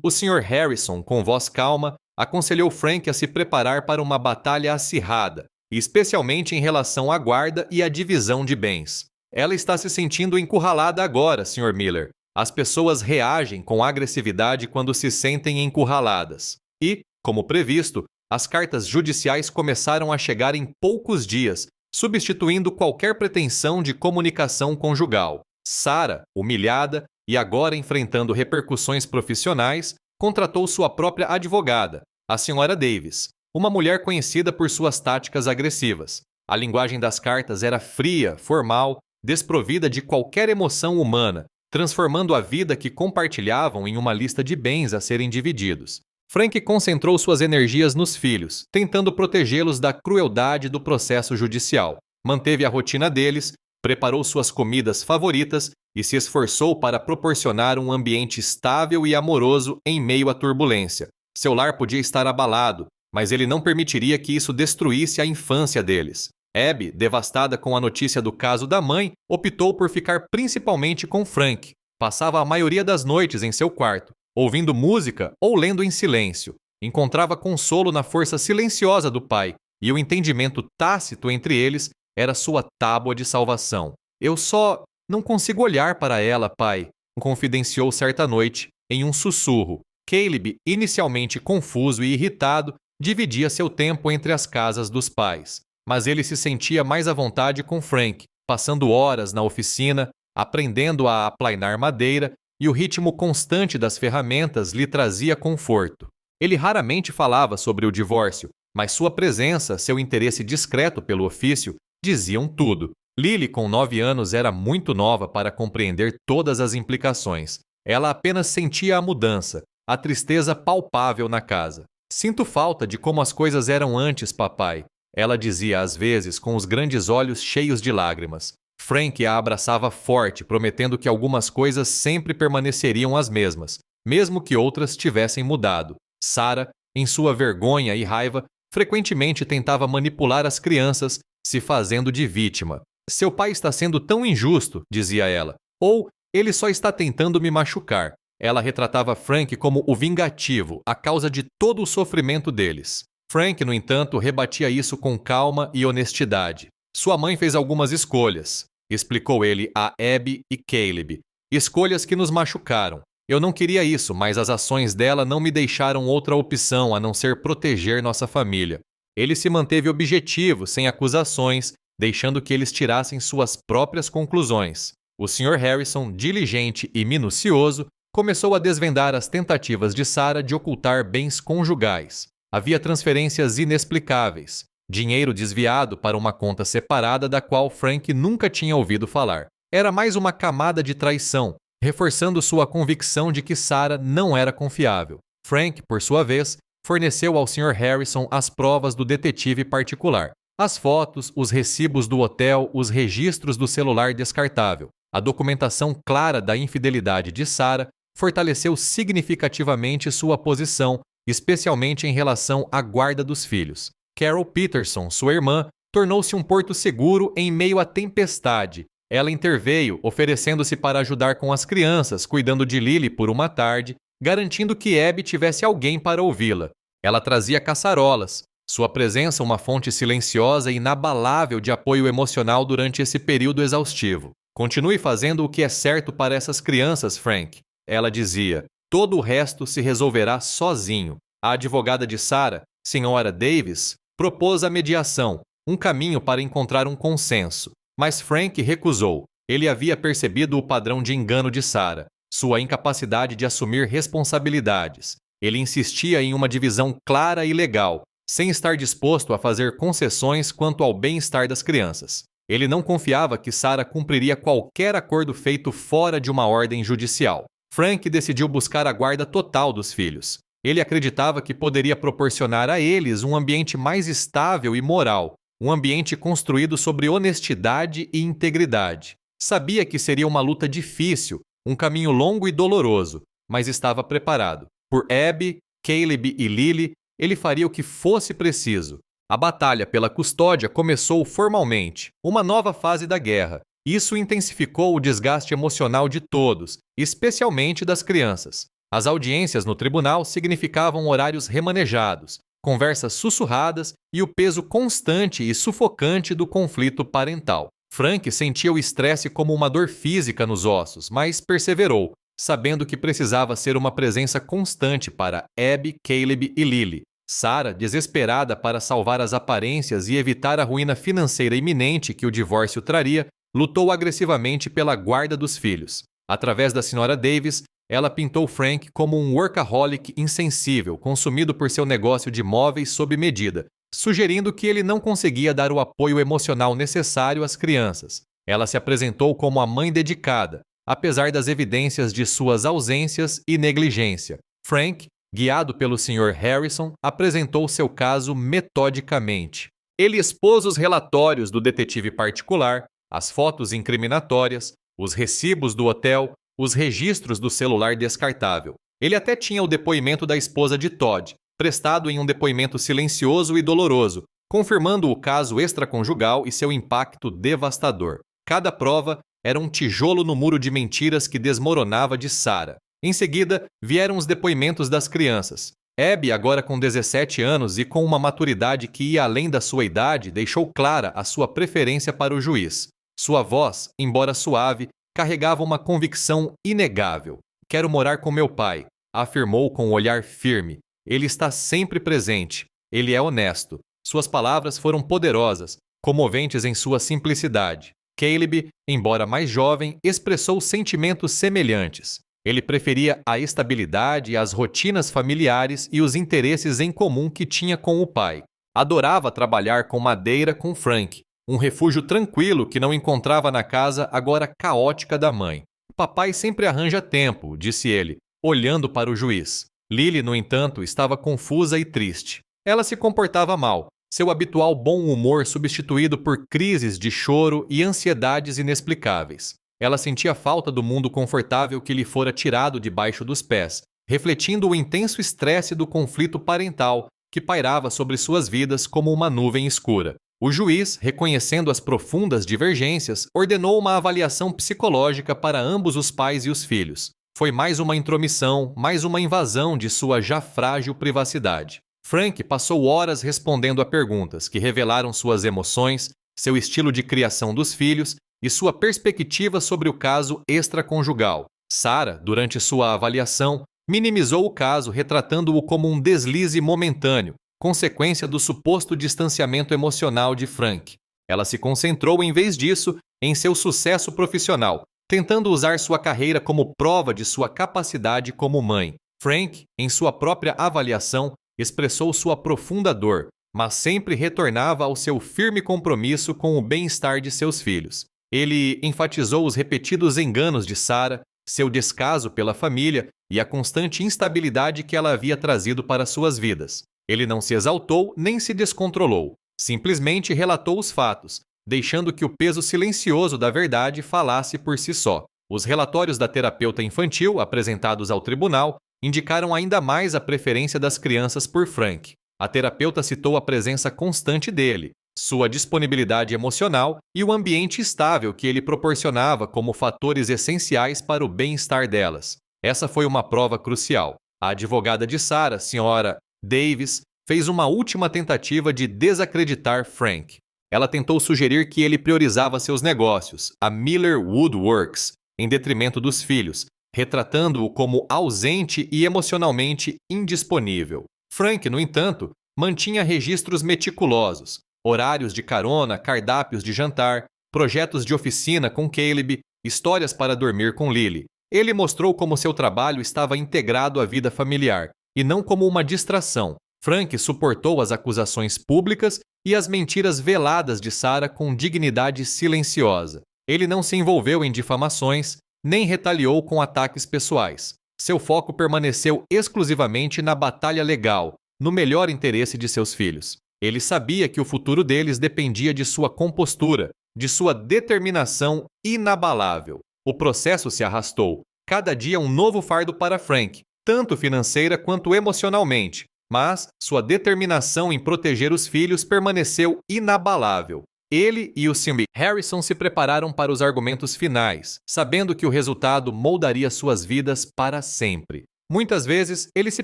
O Sr. Harrison, com voz calma, aconselhou Frank a se preparar para uma batalha acirrada, especialmente em relação à guarda e à divisão de bens. Ela está se sentindo encurralada agora, Sr. Miller. As pessoas reagem com agressividade quando se sentem encurraladas. E, como previsto, as cartas judiciais começaram a chegar em poucos dias, substituindo qualquer pretensão de comunicação conjugal. Sarah, humilhada e agora enfrentando repercussões profissionais, contratou sua própria advogada, a Sra. Davis, uma mulher conhecida por suas táticas agressivas. A linguagem das cartas era fria, formal, desprovida de qualquer emoção humana, transformando a vida que compartilhavam em uma lista de bens a serem divididos. Frank concentrou suas energias nos filhos, tentando protegê-los da crueldade do processo judicial. Manteve a rotina deles, preparou suas comidas favoritas e se esforçou para proporcionar um ambiente estável e amoroso em meio à turbulência. Seu lar podia estar abalado, mas ele não permitiria que isso destruísse a infância deles. Abby, devastada com a notícia do caso da mãe, optou por ficar principalmente com Frank. Passava a maioria das noites em seu quarto, ouvindo música ou lendo em silêncio. Encontrava consolo na força silenciosa do pai, e o entendimento tácito entre eles era sua tábua de salvação. Eu só não consigo olhar para ela, pai, confidenciou certa noite, em um sussurro. Caleb, inicialmente confuso e irritado, dividia seu tempo entre as casas dos pais. Mas ele se sentia mais à vontade com Frank, passando horas na oficina, aprendendo a aplainar madeira, e o ritmo constante das ferramentas lhe trazia conforto. Ele raramente falava sobre o divórcio, mas sua presença, seu interesse discreto pelo ofício, diziam tudo. Lily, com 9 anos, era muito nova para compreender todas as implicações. Ela apenas sentia a mudança, a tristeza palpável na casa. Sinto falta de como as coisas eram antes, papai. Ela dizia às vezes com os grandes olhos cheios de lágrimas. Frank a abraçava forte, prometendo que algumas coisas sempre permaneceriam as mesmas, mesmo que outras tivessem mudado. Sarah, em sua vergonha e raiva, frequentemente tentava manipular as crianças, se fazendo de vítima. Seu pai está sendo tão injusto, dizia ela, ou ele só está tentando me machucar. Ela retratava Frank como o vingativo, a causa de todo o sofrimento deles. Frank, no entanto, rebatia isso com calma e honestidade. Sua mãe fez algumas escolhas, explicou ele a Abby e Caleb. Escolhas que nos machucaram. Eu não queria isso, mas as ações dela não me deixaram outra opção a não ser proteger nossa família. Ele se manteve objetivo, sem acusações, deixando que eles tirassem suas próprias conclusões. O Sr. Harrison, diligente e minucioso, começou a desvendar as tentativas de Sarah de ocultar bens conjugais. Havia transferências inexplicáveis, dinheiro desviado para uma conta separada da qual Frank nunca tinha ouvido falar. Era mais uma camada de traição, reforçando sua convicção de que Sarah não era confiável. Frank, por sua vez, forneceu ao Sr. Harrison as provas do detetive particular. As fotos, os recibos do hotel, os registros do celular descartável. A documentação clara da infidelidade de Sarah fortaleceu significativamente sua posição, especialmente em relação à guarda dos filhos. Carol Peterson, sua irmã, tornou-se um porto seguro em meio à tempestade. Ela interveio, oferecendo-se para ajudar com as crianças, cuidando de Lily por uma tarde, garantindo que Abby tivesse alguém para ouvi-la. Ela trazia caçarolas, sua presença uma fonte silenciosa e inabalável de apoio emocional durante esse período exaustivo. Continue fazendo o que é certo para essas crianças, Frank. Ela dizia, todo o resto se resolverá sozinho. A advogada de Sarah, Sra. Davis, propôs a mediação, um caminho para encontrar um consenso. Mas Frank recusou. Ele havia percebido o padrão de engano de Sarah, sua incapacidade de assumir responsabilidades. Ele insistia em uma divisão clara e legal, sem estar disposto a fazer concessões quanto ao bem-estar das crianças. Ele não confiava que Sarah cumpriria qualquer acordo feito fora de uma ordem judicial. Frank decidiu buscar a guarda total dos filhos. Ele acreditava que poderia proporcionar a eles um ambiente mais estável e moral, um ambiente construído sobre honestidade e integridade. Sabia que seria uma luta difícil, um caminho longo e doloroso, mas estava preparado. Por Abby, Caleb e Lily, ele faria o que fosse preciso. A batalha pela custódia começou formalmente, uma nova fase da guerra. Isso intensificou o desgaste emocional de todos, especialmente das crianças. As audiências no tribunal significavam horários remanejados, conversas sussurradas e o peso constante e sufocante do conflito parental. Frank sentia o estresse como uma dor física nos ossos, mas perseverou, sabendo que precisava ser uma presença constante para Abby, Caleb e Lily. Sarah, desesperada para salvar as aparências e evitar a ruína financeira iminente que o divórcio traria, lutou agressivamente pela guarda dos filhos. Através da Sra. Davis, ela pintou Frank como um workaholic insensível, consumido por seu negócio de móveis sob medida, sugerindo que ele não conseguia dar o apoio emocional necessário às crianças. Ela se apresentou como a mãe dedicada, apesar das evidências de suas ausências e negligência. Frank, guiado pelo Sr. Harrison, apresentou seu caso metodicamente. Ele expôs os relatórios do detetive particular, as fotos incriminatórias, os recibos do hotel, os registros do celular descartável. Ele até tinha o depoimento da esposa de Todd, prestado em um depoimento silencioso e doloroso, confirmando o caso extraconjugal e seu impacto devastador. Cada prova era um tijolo no muro de mentiras que desmoronava de Sarah. Em seguida, vieram os depoimentos das crianças. Abby, agora com 17 anos e com uma maturidade que ia além da sua idade, deixou clara a sua preferência para o juiz. Sua voz, embora suave, carregava uma convicção inegável. Quero morar com meu pai, afirmou com um olhar firme. Ele está sempre presente. Ele é honesto. Suas palavras foram poderosas, comoventes em sua simplicidade. Caleb, embora mais jovem, expressou sentimentos semelhantes. Ele preferia a estabilidade, as rotinas familiares e os interesses em comum que tinha com o pai. Adorava trabalhar com madeira com Frank, um refúgio tranquilo que não encontrava na casa agora caótica da mãe. Papai sempre arranja tempo, disse ele, olhando para o juiz. Lily, no entanto, estava confusa e triste. Ela se comportava mal, seu habitual bom humor substituído por crises de choro e ansiedades inexplicáveis. Ela sentia falta do mundo confortável que lhe fora tirado debaixo dos pés, refletindo o intenso estresse do conflito parental que pairava sobre suas vidas como uma nuvem escura. O juiz, reconhecendo as profundas divergências, ordenou uma avaliação psicológica para ambos os pais e os filhos. Foi mais uma intromissão, mais uma invasão de sua já frágil privacidade. Frank passou horas respondendo a perguntas que revelaram suas emoções, seu estilo de criação dos filhos e sua perspectiva sobre o caso extraconjugal. Sarah, durante sua avaliação, minimizou o caso, retratando-o como um deslize momentâneo, consequência do suposto distanciamento emocional de Frank. Ela se concentrou, em vez disso, em seu sucesso profissional, tentando usar sua carreira como prova de sua capacidade como mãe. Frank, em sua própria avaliação, expressou sua profunda dor, mas sempre retornava ao seu firme compromisso com o bem-estar de seus filhos. Ele enfatizou os repetidos enganos de Sarah, seu descaso pela família e a constante instabilidade que ela havia trazido para suas vidas. Ele não se exaltou nem se descontrolou, simplesmente relatou os fatos, deixando que o peso silencioso da verdade falasse por si só. Os relatórios da terapeuta infantil apresentados ao tribunal indicaram ainda mais a preferência das crianças por Frank. A terapeuta citou a presença constante dele, sua disponibilidade emocional e o ambiente estável que ele proporcionava como fatores essenciais para o bem-estar delas. Essa foi uma prova crucial. A advogada de Sarah, Sra. Davis, fez uma última tentativa de desacreditar Frank. Ela tentou sugerir que ele priorizava seus negócios, a Miller Woodworks, em detrimento dos filhos, retratando-o como ausente e emocionalmente indisponível. Frank, no entanto, mantinha registros meticulosos, horários de carona, cardápios de jantar, projetos de oficina com Caleb, histórias para dormir com Lily. Ele mostrou como seu trabalho estava integrado à vida familiar, e não como uma distração. Frank suportou as acusações públicas e as mentiras veladas de Sarah com dignidade silenciosa. Ele não se envolveu em difamações, nem retaliou com ataques pessoais. Seu foco permaneceu exclusivamente na batalha legal, no melhor interesse de seus filhos. Ele sabia que o futuro deles dependia de sua compostura, de sua determinação inabalável. O processo se arrastou, cada dia um novo fardo para Frank, tanto financeira quanto emocionalmente, mas sua determinação em proteger os filhos permaneceu inabalável. Ele e o Sr. Harrison se prepararam para os argumentos finais, sabendo que o resultado moldaria suas vidas para sempre. Muitas vezes, ele se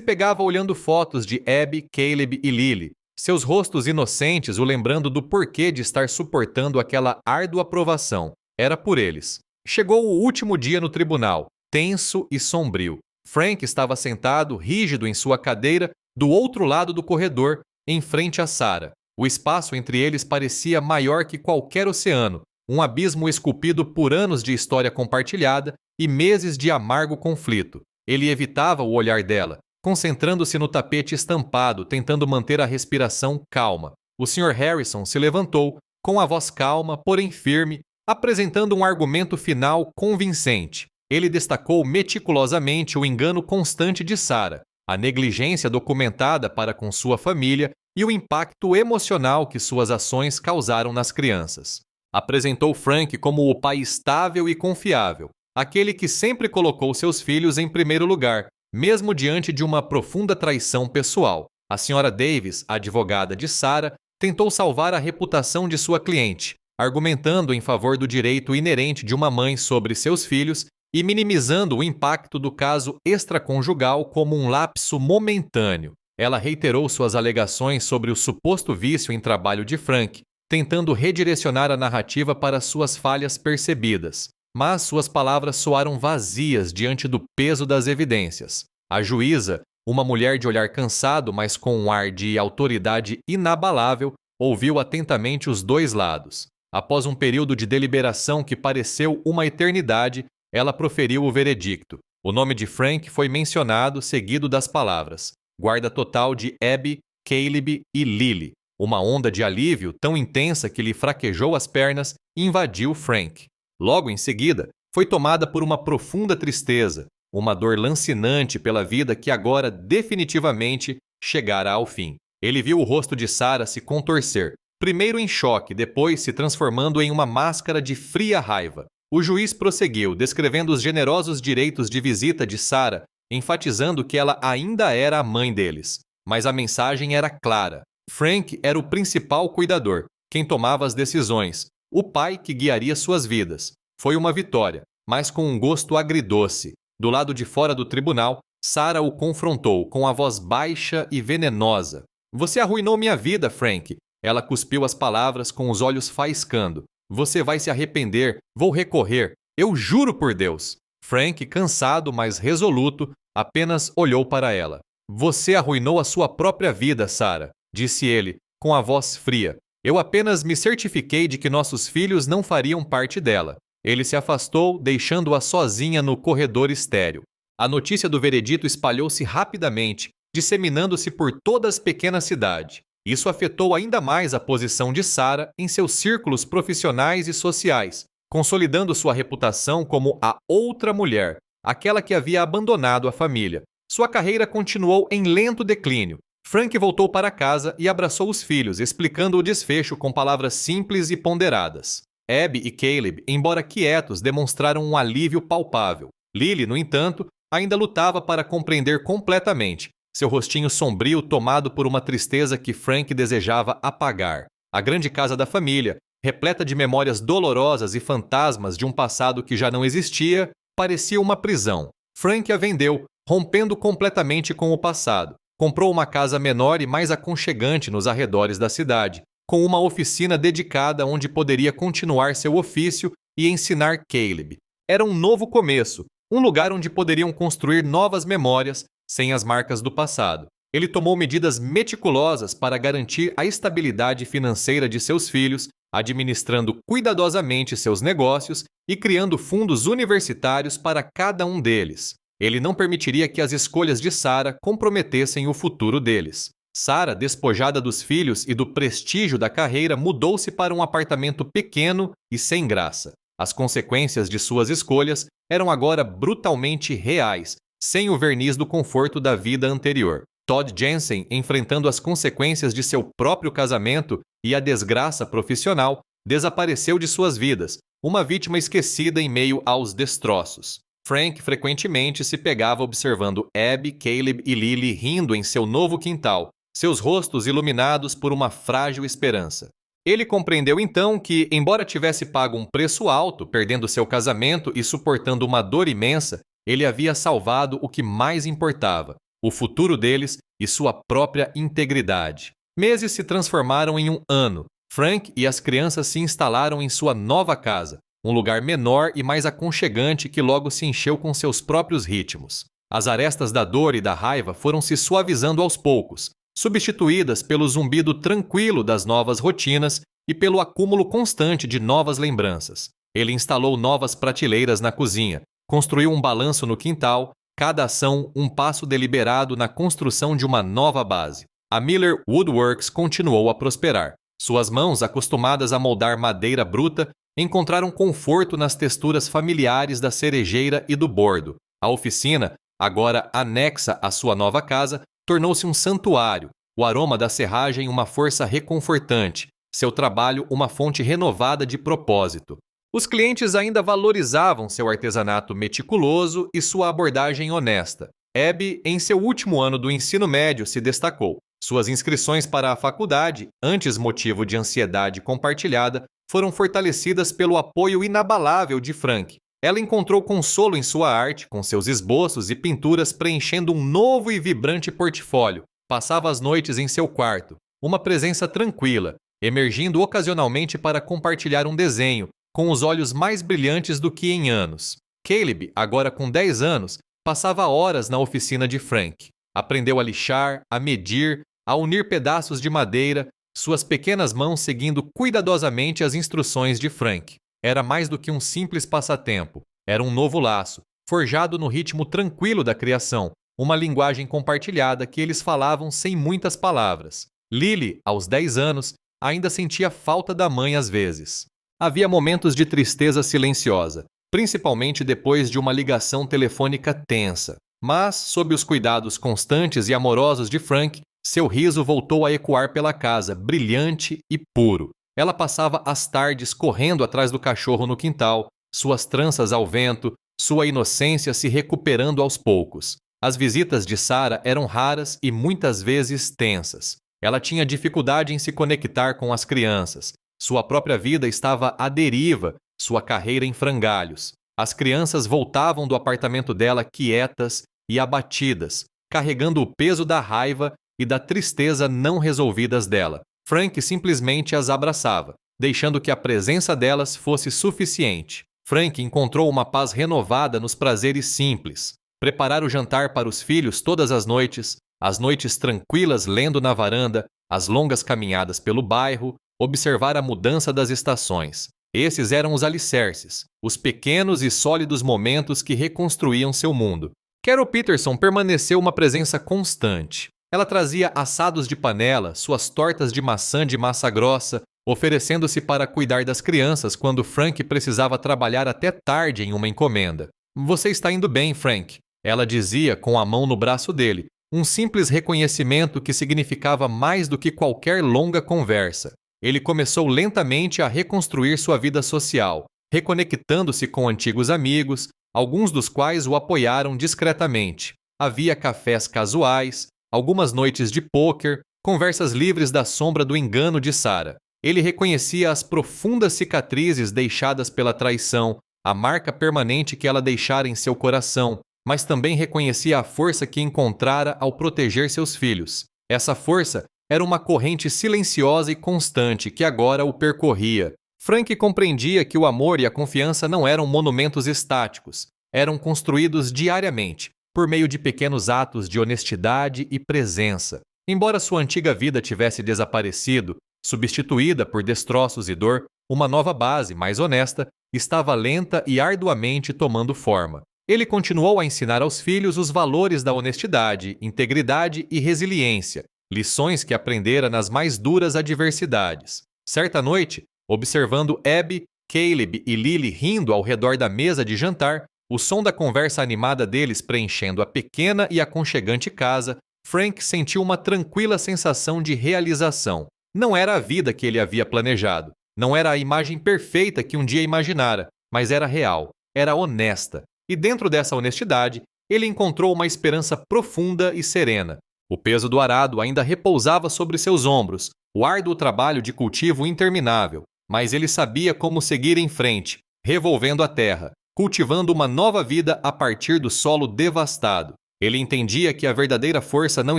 pegava olhando fotos de Abby, Caleb e Lily, seus rostos inocentes o lembrando do porquê de estar suportando aquela árdua provação. Era por eles. Chegou o último dia no tribunal, tenso e sombrio. Frank estava sentado, rígido em sua cadeira, do outro lado do corredor, em frente a Sarah. O espaço entre eles parecia maior que qualquer oceano, um abismo esculpido por anos de história compartilhada e meses de amargo conflito. Ele evitava o olhar dela, concentrando-se no tapete estampado, tentando manter a respiração calma. O Sr. Harrison se levantou, com a voz calma, porém firme, apresentando um argumento final convincente. Ele destacou meticulosamente o engano constante de Sarah, a negligência documentada para com sua família e o impacto emocional que suas ações causaram nas crianças. Apresentou Frank como o pai estável e confiável, aquele que sempre colocou seus filhos em primeiro lugar, mesmo diante de uma profunda traição pessoal. A Sra. Davis, a advogada de Sarah, tentou salvar a reputação de sua cliente, argumentando em favor do direito inerente de uma mãe sobre seus filhos e minimizando o impacto do caso extraconjugal como um lapso momentâneo. Ela reiterou suas alegações sobre o suposto vício em trabalho de Frank, tentando redirecionar a narrativa para suas falhas percebidas. Mas suas palavras soaram vazias diante do peso das evidências. A juíza, uma mulher de olhar cansado, mas com um ar de autoridade inabalável, ouviu atentamente os dois lados. Após um período de deliberação que pareceu uma eternidade, ela proferiu o veredicto. O nome de Frank foi mencionado, seguido das palavras: guarda total de Abby, Caleb e Lily. Uma onda de alívio tão intensa que lhe fraquejou as pernas invadiu Frank. Logo em seguida, foi tomada por uma profunda tristeza, uma dor lancinante pela vida que agora definitivamente chegara ao fim. Ele viu o rosto de Sarah se contorcer, primeiro em choque, depois se transformando em uma máscara de fria raiva. O juiz prosseguiu, descrevendo os generosos direitos de visita de Sarah, enfatizando que ela ainda era a mãe deles. Mas a mensagem era clara. Frank era o principal cuidador, quem tomava as decisões, o pai que guiaria suas vidas. Foi uma vitória, mas com um gosto agridoce. Do lado de fora do tribunal, Sarah o confrontou com a voz baixa e venenosa. Você arruinou minha vida, Frank. Ela cuspiu as palavras com os olhos faiscando. Você vai se arrepender, vou recorrer, eu juro por Deus. Frank, cansado, mas resoluto, apenas olhou para ela. Você arruinou a sua própria vida, Sarah, disse ele, com a voz fria. Eu apenas me certifiquei de que nossos filhos não fariam parte dela. Ele se afastou, deixando-a sozinha no corredor estéril. A notícia do veredito espalhou-se rapidamente, disseminando-se por toda a pequena cidade. Isso afetou ainda mais a posição de Sarah em seus círculos profissionais e sociais, consolidando sua reputação como a outra mulher, aquela que havia abandonado a família. Sua carreira continuou em lento declínio. Frank voltou para casa e abraçou os filhos, explicando o desfecho com palavras simples e ponderadas. Abby e Caleb, embora quietos, demonstraram um alívio palpável. Lily, no entanto, ainda lutava para compreender completamente, seu rostinho sombrio tomado por uma tristeza que Frank desejava apagar. A grande casa da família, repleta de memórias dolorosas e fantasmas de um passado que já não existia, parecia uma prisão. Frank a vendeu, rompendo completamente com o passado. Comprou uma casa menor e mais aconchegante nos arredores da cidade, com uma oficina dedicada onde poderia continuar seu ofício e ensinar Caleb. Era um novo começo, um lugar onde poderiam construir novas memórias sem as marcas do passado. Ele tomou medidas meticulosas para garantir a estabilidade financeira de seus filhos, administrando cuidadosamente seus negócios e criando fundos universitários para cada um deles. Ele não permitiria que as escolhas de Sarah comprometessem o futuro deles. Sarah, despojada dos filhos e do prestígio da carreira, mudou-se para um apartamento pequeno e sem graça. As consequências de suas escolhas eram agora brutalmente reais, sem o verniz do conforto da vida anterior. Todd Jensen, enfrentando as consequências de seu próprio casamento e a desgraça profissional, desapareceu de suas vidas, uma vítima esquecida em meio aos destroços. Frank frequentemente se pegava observando Abby, Caleb e Lily rindo em seu novo quintal, seus rostos iluminados por uma frágil esperança. Ele compreendeu então que, embora tivesse pago um preço alto, perdendo seu casamento e suportando uma dor imensa, ele havia salvado o que mais importava, o futuro deles e sua própria integridade. Meses se transformaram em um ano. Frank e as crianças se instalaram em sua nova casa, um lugar menor e mais aconchegante que logo se encheu com seus próprios ritmos. As arestas da dor e da raiva foram se suavizando aos poucos, substituídas pelo zumbido tranquilo das novas rotinas e pelo acúmulo constante de novas lembranças. Ele instalou novas prateleiras na cozinha, construiu um balanço no quintal, cada ação um passo deliberado na construção de uma nova base. A Miller Woodworks continuou a prosperar. Suas mãos, acostumadas a moldar madeira bruta, encontraram conforto nas texturas familiares da cerejeira e do bordo. A oficina, agora anexa à sua nova casa, tornou-se um santuário, o aroma da serragem uma força reconfortante, seu trabalho uma fonte renovada de propósito. Os clientes ainda valorizavam seu artesanato meticuloso e sua abordagem honesta. Abby, em seu último ano do ensino médio, se destacou. Suas inscrições para a faculdade, antes motivo de ansiedade compartilhada, foram fortalecidas pelo apoio inabalável de Frank. Ela encontrou consolo em sua arte, com seus esboços e pinturas preenchendo um novo e vibrante portfólio. Passava as noites em seu quarto, uma presença tranquila, emergindo ocasionalmente para compartilhar um desenho, com os olhos mais brilhantes do que em anos. Caleb, agora com 10 anos, passava horas na oficina de Frank. Aprendeu a lixar, a medir, a unir pedaços de madeira, suas pequenas mãos seguindo cuidadosamente as instruções de Frank. Era mais do que um simples passatempo. Era um novo laço, forjado no ritmo tranquilo da criação, uma linguagem compartilhada que eles falavam sem muitas palavras. Lily, aos 10 anos, ainda sentia falta da mãe às vezes. Havia momentos de tristeza silenciosa, principalmente depois de uma ligação telefônica tensa. Mas, sob os cuidados constantes e amorosos de Frank, seu riso voltou a ecoar pela casa, brilhante e puro. Ela passava as tardes correndo atrás do cachorro no quintal, suas tranças ao vento, sua inocência se recuperando aos poucos. As visitas de Sarah eram raras e muitas vezes tensas. Ela tinha dificuldade em se conectar com as crianças. Sua própria vida estava à deriva, sua carreira em frangalhos. As crianças voltavam do apartamento dela quietas e abatidas, carregando o peso da raiva e da tristeza não resolvidas dela. Frank simplesmente as abraçava, deixando que a presença delas fosse suficiente. Frank encontrou uma paz renovada nos prazeres simples. Preparar o jantar para os filhos todas as noites tranquilas lendo na varanda, as longas caminhadas pelo bairro, observar a mudança das estações. Esses eram os alicerces, os pequenos e sólidos momentos que reconstruíam seu mundo. Carol Peterson permaneceu uma presença constante. Ela trazia assados de panela, suas tortas de maçã de massa grossa, oferecendo-se para cuidar das crianças quando Frank precisava trabalhar até tarde em uma encomenda. "Você está indo bem, Frank", ela dizia com a mão no braço dele, um simples reconhecimento que significava mais do que qualquer longa conversa. Ele começou lentamente a reconstruir sua vida social, reconectando-se com antigos amigos, alguns dos quais o apoiaram discretamente. Havia cafés casuais, algumas noites de pôquer, conversas livres da sombra do engano de Sarah. Ele reconhecia as profundas cicatrizes deixadas pela traição, a marca permanente que ela deixara em seu coração, mas também reconhecia a força que encontrara ao proteger seus filhos. Essa força era uma corrente silenciosa e constante que agora o percorria. Frank compreendia que o amor e a confiança não eram monumentos estáticos, eram construídos diariamente, por meio de pequenos atos de honestidade e presença. Embora sua antiga vida tivesse desaparecido, substituída por destroços e dor, uma nova base, mais honesta, estava lenta e arduamente tomando forma. Ele continuou a ensinar aos filhos os valores da honestidade, integridade e resiliência, lições que aprendera nas mais duras adversidades. Certa noite, observando Abby, Caleb e Lily rindo ao redor da mesa de jantar, o som da conversa animada deles preenchendo a pequena e aconchegante casa, Frank sentiu uma tranquila sensação de realização. Não era a vida que ele havia planejado, não era a imagem perfeita que um dia imaginara, mas era real, era honesta. E dentro dessa honestidade, ele encontrou uma esperança profunda e serena. O peso do arado ainda repousava sobre seus ombros, o árduo trabalho de cultivo interminável, mas ele sabia como seguir em frente, revolvendo a terra, cultivando uma nova vida a partir do solo devastado. Ele entendia que a verdadeira força não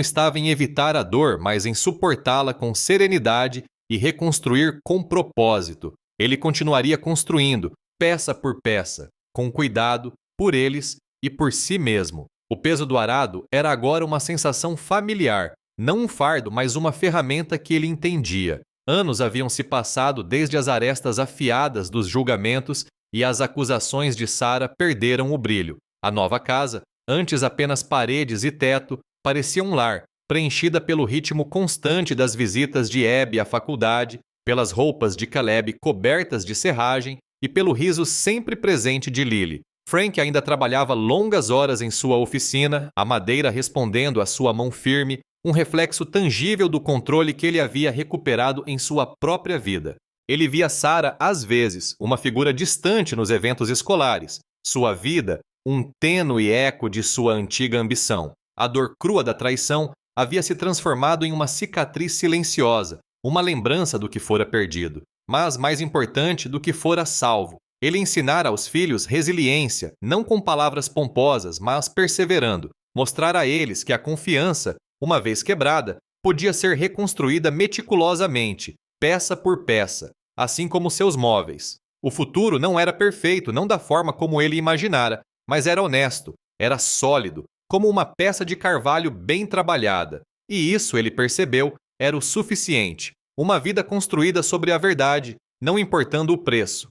estava em evitar a dor, mas em suportá-la com serenidade e reconstruir com propósito. Ele continuaria construindo, peça por peça, com cuidado, por eles e por si mesmo. O peso do arado era agora uma sensação familiar, não um fardo, mas uma ferramenta que ele entendia. Anos haviam se passado desde as arestas afiadas dos julgamentos e as acusações de Sarah perderam o brilho. A nova casa, antes apenas paredes e teto, parecia um lar, preenchida pelo ritmo constante das visitas de Abby à faculdade, pelas roupas de Caleb cobertas de serragem e pelo riso sempre presente de Lily. Frank ainda trabalhava longas horas em sua oficina, a madeira respondendo à sua mão firme, um reflexo tangível do controle que ele havia recuperado em sua própria vida. Ele via Sarah, às vezes, uma figura distante nos eventos escolares, sua vida, um tênue eco de sua antiga ambição. A dor crua da traição havia se transformado em uma cicatriz silenciosa, uma lembrança do que fora perdido, mas mais importante do que fora salvo. Ele ensinara aos filhos resiliência, não com palavras pomposas, mas perseverando. Mostrar a eles que a confiança, uma vez quebrada, podia ser reconstruída meticulosamente, peça por peça, assim como seus móveis. O futuro não era perfeito, não da forma como ele imaginara, mas era honesto, era sólido, como uma peça de carvalho bem trabalhada. E isso, ele percebeu, era o suficiente. Uma vida construída sobre a verdade, não importando o preço.